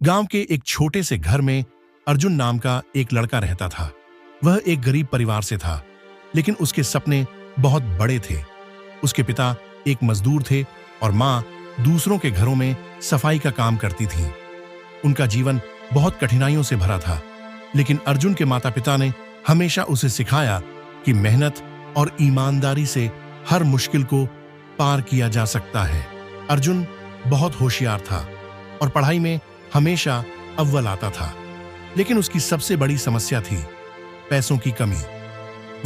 गांव के एक छोटे से घर में अर्जुन नाम का एक लड़का रहता था। वह एक गरीब परिवार से था, लेकिन उसके सपने बहुत बड़े थे। उसके पिता एक मजदूर थे और माँ दूसरों के घरों में सफाई का काम करती थी। उनका जीवन बहुत कठिनाइयों से भरा था, लेकिन अर्जुन के माता पिता ने हमेशा उसे सिखाया कि मेहनत और ईमानदारी से हर मुश्किल को पार किया जा सकता है। अर्जुन बहुत होशियार था और पढ़ाई में हमेशा अव्वल आता था, लेकिन उसकी सबसे बड़ी समस्या थी पैसों की कमी।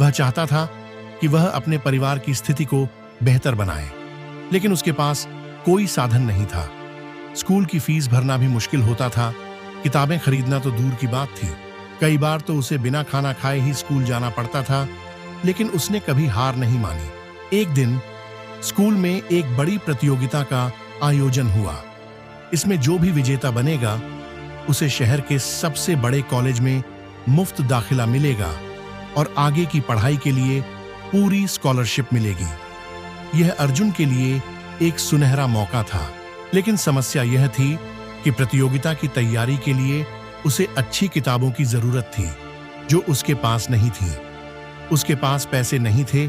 वह चाहता था कि वह अपने परिवार की स्थिति को बेहतर बनाए, लेकिन उसके पास कोई साधन नहीं था। स्कूल की फीस भरना भी मुश्किल होता था, किताबें खरीदना तो दूर की बात थी। कई बार तो उसे बिना खाना खाए ही स्कूल जाना पड़ता था, लेकिन उसने कभी हार नहीं मानी। एक दिन स्कूल में एक बड़ी प्रतियोगिता का आयोजन हुआ। इसमें जो भी विजेता बनेगा उसे शहर के सबसे बड़े कॉलेज में मुफ्त दाखिला मिलेगा और आगे की पढ़ाई के लिए पूरी स्कॉलरशिप मिलेगी। यह अर्जुन के लिए एक सुनहरा मौका था, लेकिन समस्या यह थी कि प्रतियोगिता की तैयारी के लिए उसे अच्छी किताबों की जरूरत थी, जो उसके पास नहीं थी। उसके पास पैसे नहीं थे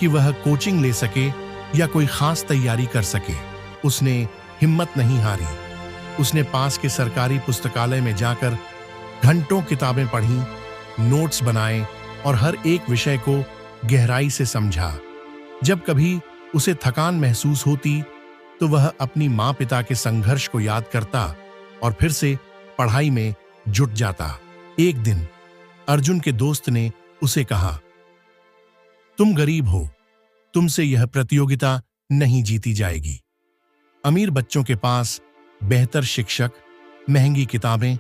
कि वह कोचिंग ले सके या कोई खास तैयारी कर सके। उसने हिम्मत नहीं हारी। उसने पास के सरकारी पुस्तकालय में जाकर घंटों किताबें पढ़ी, नोट्स बनाए और हर एक विषय को गहराई से समझा। जब कभी उसे थकान महसूस होती तो वह अपनी माँ पिता के संघर्ष को याद करता और फिर से पढ़ाई में जुट जाता। एक दिन अर्जुन के दोस्त ने उसे कहा, तुम गरीब हो, तुमसे यह प्रतियोगिता नहीं जीती जाएगी। अमीर बच्चों के पास बेहतर शिक्षक, महंगी किताबें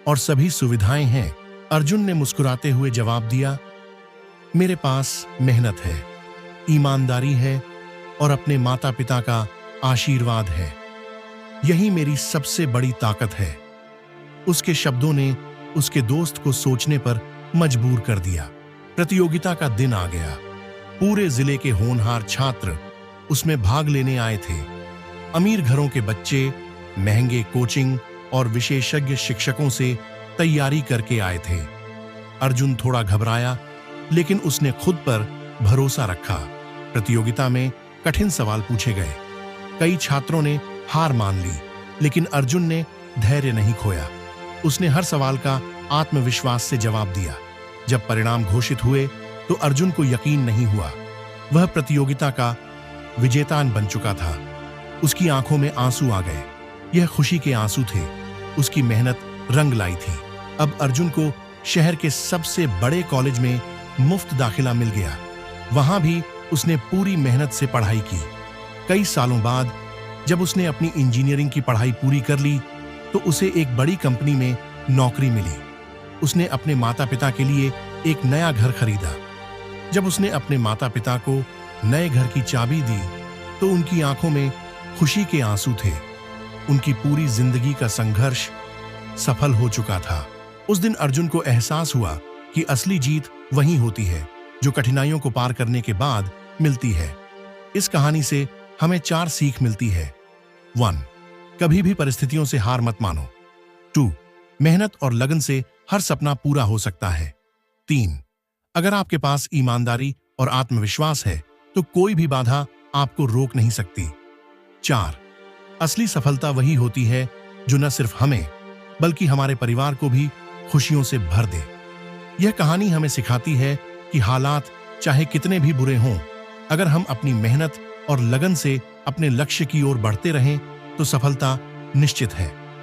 और सभी सुविधाएं हैं। अर्जुन ने मुस्कुराते हुए जवाब दिया, मेरे पास मेहनत है, ईमानदारी है और अपने माता पिता का आशीर्वाद है। यही मेरी सबसे बड़ी ताकत है। उसके शब्दों ने उसके दोस्त को सोचने पर मजबूर कर दिया। प्रतियोगिता का दिन आ गया। पूरे जिले के होनहार छात्र उसमें भाग लेने आए थे। अमीर घरों के बच्चे महंगे कोचिंग और विशेषज्ञ शिक्षकों से तैयारी करके आए थे। अर्जुन थोड़ा घबराया, लेकिन उसने खुद पर भरोसा रखा। प्रतियोगिता में कठिन सवाल पूछे गए। कई छात्रों ने हार मान ली, लेकिन अर्जुन ने धैर्य नहीं खोया। उसने हर सवाल का आत्मविश्वास से जवाब दिया। जब परिणाम घोषित हुए तो अर्जुन को यकीन नहीं हुआ। वह प्रतियोगिता का विजेता बन चुका था। उसकी आंखों में आंसू आ गए। यह खुशी के आंसू थे। उसकी मेहनत रंग लाई थी। अब अर्जुन को शहर के सबसे बड़े कॉलेज में मुफ्त दाखिला मिल गया। वहां भी उसने पूरी मेहनत से पढ़ाई की। कई सालों बाद जब उसने अपनी इंजीनियरिंग की पढ़ाई पूरी कर ली तो उसे एक बड़ी कंपनी में नौकरी मिली। उसने अपने माता पिता के लिए एक नया घर खरीदा। जब उसने अपने माता पिता को नए घर की चाबी दी तो उनकी आंखों में खुशी के आंसू थे। उनकी पूरी जिंदगी का संघर्ष सफल हो चुका था। उस दिन अर्जुन को एहसास हुआ कि असली जीत वही होती है जो कठिनाइयों को पार करने के बाद मिलती है। इस कहानी से हमें 4 सीख मिलती है। 1. कभी भी परिस्थितियों से हार मत मानो। 2. मेहनत और लगन से हर सपना पूरा हो सकता है। 3. अगर आपके पास ईमानदारी और आत्मविश्वास है तो कोई भी बाधा आपको रोक नहीं सकती। 4. असली सफलता वही होती है जो न सिर्फ हमें बल्कि हमारे परिवार को भी खुशियों से भर दे। यह कहानी हमें सिखाती है कि हालात चाहे कितने भी बुरे हों, अगर हम अपनी मेहनत और लगन से अपने लक्ष्य की ओर बढ़ते रहें तो सफलता निश्चित है।